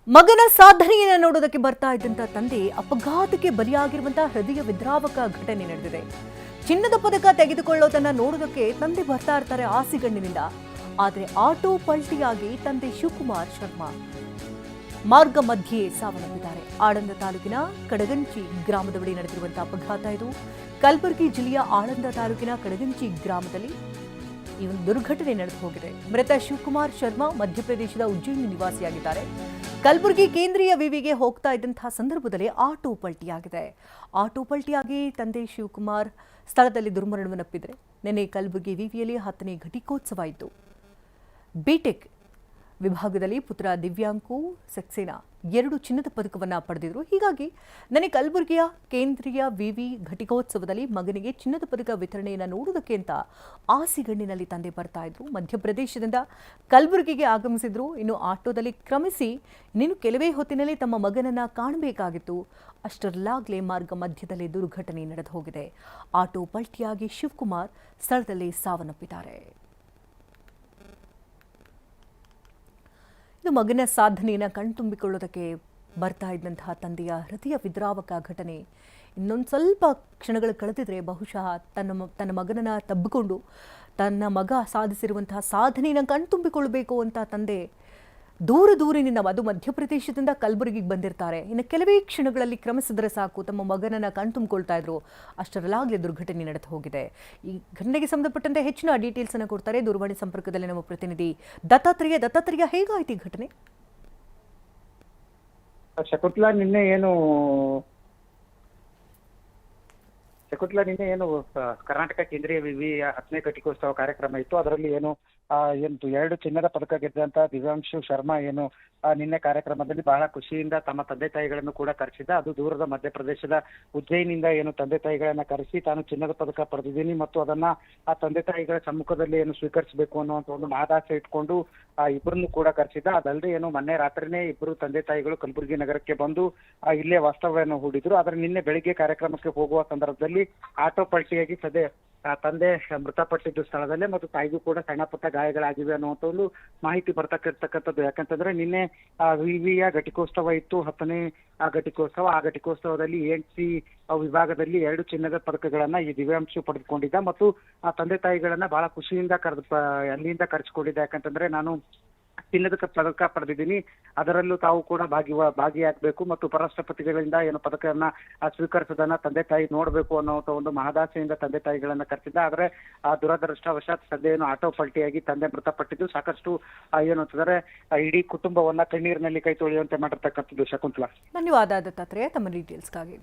ಮಗನ ಸಾಧನೆಯನ್ನು ನೋಡೋದಕ್ಕೆ ಬರ್ತಾ ಇದ್ದಂತ ತಂದೆ ಅಪಘಾತಕ್ಕೆ ಬಲಿಯಾಗಿರುವಂತಹ ಹೃದಯ ವಿದ್ರಾವಕ ಘಟನೆ ನಡೆದಿದೆ. ಚಿನ್ನದ ಪದಕ ತೆಗೆದುಕೊಳ್ಳೋದನ್ನ ನೋಡೋದಕ್ಕೆ ತಂದೆ ಬರ್ತಾ ಇರ್ತಾರೆ ಆಸಿಗಣ್ಣಿನಿಂದ. ಆದರೆ ಆಟೋ ಪಲ್ಟಿಯಾಗಿ ತಂದೆ ಶಿವಕುಮಾರ್ ಶರ್ಮಾ ಮಾರ್ಗ ಮಧ್ಯೆ ಸಾವನ್ನಪ್ಪಿದ್ದಾರೆ. ಆಳಂದ ತಾಲೂಕಿನ ಕಡಗಂಚಿ ಗ್ರಾಮದ ಬಳಿ ನಡೆದಿರುವಂತಹ ಅಪಘಾತ ಇದು. ಕಲಬುರಗಿ ಜಿಲ್ಲೆಯ ಆಳಂದ ತಾಲೂಕಿನ ಕಡಗಂಚಿ ಗ್ರಾಮದಲ್ಲಿ ಈ ಒಂದು ದುರ್ಘಟನೆ ನಡೆದು ಹೋಗಿದೆ. ಮೃತ ಶಿವಕುಮಾರ್ ಶರ್ಮಾ ಮಧ್ಯಪ್ರದೇಶದ ಉಜ್ಜಯಿನಿ ನಿವಾಸಿಯಾಗಿದ್ದಾರೆ. ಕಲಬುರಗಿ ಕೇಂದ್ರೀಯ ವಿವಿಗೆ ಹೋಗ್ತಾ ಇದ್ದಂತಹ ಸಂದರ್ಭದಲ್ಲಿ ಆಟೋ ಪಲ್ಟಿಯಾಗಿದೆ. ಆಟೋ ಪಲ್ಟಿಯಾಗಿ ತಂದೆ ಶಿವಕುಮಾರ್ ಸ್ಥಳದಲ್ಲಿ ದುರ್ಮರಣವನ್ನಪ್ಪಿದ್ರೆ ನಿನ್ನೆ ಕಲಬುರಗಿ ವಿವಿಯಲ್ಲಿ 10ನೇ ಘಟಿಕೋತ್ಸವ ಇತ್ತು. ಬಿಟೆಕ್ ವಿಭಾಗದಲ್ಲಿ ಪುತ್ರ ದಿವ್ಯಾಂಕು ಸಕ್ಸೇನಾ 2 ಚಿನ್ನದ ಪದಕವನ್ನು ಪಡೆದಿದ್ರು. ಹೀಗಾಗಿ ನನಗೆ ಕಲಬುರಗಿಯ ಕೇಂದ್ರೀಯ ವಿವಿ ಘಟಿಕೋತ್ಸವದಲ್ಲಿ ಮಗನಿಗೆ ಚಿನ್ನದ ಪದಕ ವಿತರಣೆಯನ್ನು ನೋಡೋದಕ್ಕೆ ಅಂತ ಆಸಿಗಣ್ಣಿನಲ್ಲಿ ತಂದೆ ಬರ್ತಾ ಇದ್ರು. ಮಧ್ಯಪ್ರದೇಶದಿಂದ ಕಲಬುರಗಿಗೆ ಆಗಮಿಸಿದ್ರು. ಇನ್ನು ಆಟೋದಲ್ಲಿ ಕ್ರಮಿಸಿ ಇನ್ನೇನು ಕೆಲವೇ ಹೊತ್ತಿನಲ್ಲಿ ತಮ್ಮ ಮಗನನ್ನ ಕಾಣಬೇಕಾಗಿತ್ತು. ಅಷ್ಟರಲ್ಲಾಗಲೇ ಮಾರ್ಗ ಮಧ್ಯದಲ್ಲಿ ದುರ್ಘಟನೆ ನಡೆದು ಹೋಗಿದೆ. ಆಟೋ ಪಲ್ಟಿಯಾಗಿ ಶಿವಕುಮಾರ್ ಸ್ಥಳದಲ್ಲಿ ಸಾವನ್ನಪ್ಪಿದ್ದಾರೆ. ಇದು ಮಗನ ಸಾಧನೆಯನ್ನು ಕಣ್ತುಂಬಿಕೊಳ್ಳೋದಕ್ಕೆ ಬರ್ತಾ ಇದ್ದಂತಹ ತಂದೆಯ ಹೃದಯ ವಿದ್ರಾವಕ ಘಟನೆ. ಇನ್ನೊಂದು ಸ್ವಲ್ಪ ಕ್ಷಣಗಳು ಕಳೆದಿದ್ರೆ ಬಹುಶಃ ತನ್ನ ಮಗನನ್ನು ತಬ್ಬಿಕೊಂಡು ತನ್ನ ಮಗ ಸಾಧಿಸಿರುವಂತಹ ಸಾಧನೆಯನ್ನು ಕಣ್ತುಂಬಿಕೊಳ್ಳಬೇಕು ಅಂತ ತಂದೆ ದೂರದಿಂದ ಅದು ಮಧ್ಯಪ್ರದೇಶದಿಂದ ಕಲಬುರಗಿಗೆ ಬಂದಿರ್ತಾರೆ. ಇನ್ನು ಕೆಲವೇ ಕ್ಷಣಗಳಲ್ಲಿ ಕ್ರಮಿಸಿದ್ರೆ ಸಾಕು ತಮ್ಮ ಮಗನನ್ನು ಕಣ್ತುಂಬಿಕೊಳ್ತಾ ಇದ್ರು. ಅಷ್ಟರಲ್ಲಾಗಲೇ ದುರ್ಘಟನೆ ನಡೆದು ಹೋಗಿದೆ. ಈ ಘಟನೆಗೆ ಸಂಬಂಧಪಟ್ಟಂತೆ ಹೆಚ್ಚಿನ ಡೀಟೇಲ್ಸ್ ಅನ್ನು ಕೊಡ್ತಾರೆ ದೂರವಾಣಿ ಸಂಪರ್ಕದಲ್ಲಿ ನಮ್ಮ ಪ್ರತಿನಿಧಿ ದತ್ತಾತ್ರೇಯ. ಹೇಗಾಯ್ತು ಈ ಘಟನೆ? ಶಕುಂತಲಾ, ನಿನ್ನೆ ಏನು ಕರ್ನಾಟಕ ಕೇಂದ್ರೀಯ ವಿವಿಯ 10ನೇ ಘಟಿಕೋತ್ಸವ ಕಾರ್ಯಕ್ರಮ ಇತ್ತು. ಅದರಲ್ಲಿ ಏನು 2 ಚಿನ್ನದ ಪದಕ ಗೆದ್ದಂತ ದಿವ್ಯಾಂಶು ಶರ್ಮಾ ನಿನ್ನೆ ಕಾರ್ಯಕ್ರಮದಲ್ಲಿ ಬಹಳ ಖುಷಿಯಿಂದ ತಮ್ಮ ತಂದೆ ತಾಯಿಗಳನ್ನು ಕೂಡ ಕರೆಸಿದ್ದ. ಅದು ದೂರದ ಮಧ್ಯಪ್ರದೇಶದ ಉಜ್ಜಯಿನಿಂದ ತಂದೆ ತಾಯಿಗಳನ್ನ ಕರೆಸಿ ತಾನು ಚಿನ್ನದ ಪದಕ ಪಡೆದಿದ್ದೀನಿ ಮತ್ತು ಅದನ್ನ ಆ ತಂದೆ ತಾಯಿಗಳ ಸಮ್ಮುಖದಲ್ಲಿ ಸ್ವೀಕರಿಸಬೇಕು ಅನ್ನುವಂತ ಒಂದು ಮಹದಾಸೆ ಇಟ್ಕೊಂಡು ಇಬ್ಬರನ್ನು ಕೂಡ ಕರೆಸಿದ್ದ. ಅದಲ್ಲದೆ ಮೊನ್ನೆ ರಾತ್ರಿನೇ ಇಬ್ಬರು ತಂದೆ ತಾಯಿಗಳು ಕಲಬುರಗಿ ನಗರಕ್ಕೆ ಬಂದು ಇಲ್ಲೇ ವಾಸ್ತವ್ಯವನ್ನು ಹೂಡಿದ್ರು. ಆದ್ರೆ ನಿನ್ನೆ ಬೆಳಿಗ್ಗೆ ಕಾರ್ಯಕ್ರಮಕ್ಕೆ ಹೋಗುವ ಸಂದರ್ಭದಲ್ಲಿ ಆಟೋ ಪಲ್ಟಿಯಾಗಿ ತಂದೆ ಮೃತಪಟ್ಟಿದ್ದು ಸ್ಥಳದಲ್ಲೇ ಮತ್ತು ತಾಯಿಗೂ ಕೂಡ ಸಣ್ಣ ಪುಟ್ಟ ಗಾಯಗಳಾಗಿವೆ ಅನ್ನುವಂತ ಒಂದು ಮಾಹಿತಿ ಬರ್ತಕ್ಕಂಥದ್ದು. ಯಾಕಂತಂದ್ರೆ ನಿನ್ನೆ ವಿವಿಯ ಘಟಿಕೋತ್ಸವ ಇತ್ತು, 10ನೇ ಘಟಿಕೋತ್ಸವ. ಆ ಘಟಿಕೋತ್ಸವದಲ್ಲಿ ANC ವಿಭಾಗದಲ್ಲಿ 2 ಚಿನ್ನದ ಪದಕಗಳನ್ನ ಈ ದಿವ್ಯಾಂಶು ಪಡೆದುಕೊಂಡಿದ್ದ ಮತ್ತು ಆ ತಂದೆ ತಾಯಿಗಳನ್ನ ಬಹಳ ಖುಷಿಯಿಂದ ಅಲ್ಲಿಂದ ಕರೆಸಿಕೊಂಡಿದ್ದ. ಯಾಕಂತಂದ್ರೆ ನಾನು ಚಿನ್ನದ ಪದಕ ಪಡೆದಿದ್ದೀನಿ, ಅದರಲ್ಲೂ ತಾವು ಕೂಡ ಭಾಗಿಯಾಗಬೇಕು ಮತ್ತು ಉಪರಾಷ್ಟ್ರಪತಿಗಳಿಂದ ಪದಕವನ್ನ ಸ್ವೀಕರಿಸೋದನ್ನ ತಂದೆ ತಾಯಿ ನೋಡ್ಬೇಕು ಅನ್ನೋಂಥ ಒಂದು ಮಹದಾಸೆಯಿಂದ ತಂದೆ ತಾಯಿಗಳನ್ನ ಕರೆಸಿದ್ದ. ಆದ್ರೆ ಆ ದುರದೃಷ್ಟವಶಾತ್ ಸದ್ಯ ಆಟೋ ಪಲ್ಟಿಯಾಗಿ ತಂದೆ ಮೃತಪಟ್ಟಿದ್ದು ಸಾಕಷ್ಟು ಅಂತಂದ್ರೆ ಇಡೀ ಕುಟುಂಬವನ್ನ ಕಣ್ಣೀರಿನಲ್ಲಿ ಕೈ ತೊಳೆಯುವಂತೆ ಮಾಡಿರ್ತಕ್ಕಂಥದ್ದು. ಶಕುಂತಲಾ, ಧನ್ಯವಾದ ದತ್ತಾತ್ರೇಯ ತಮ್ಮ ಡೀಟೇಲ್ಸ್ಗಾಗಿ.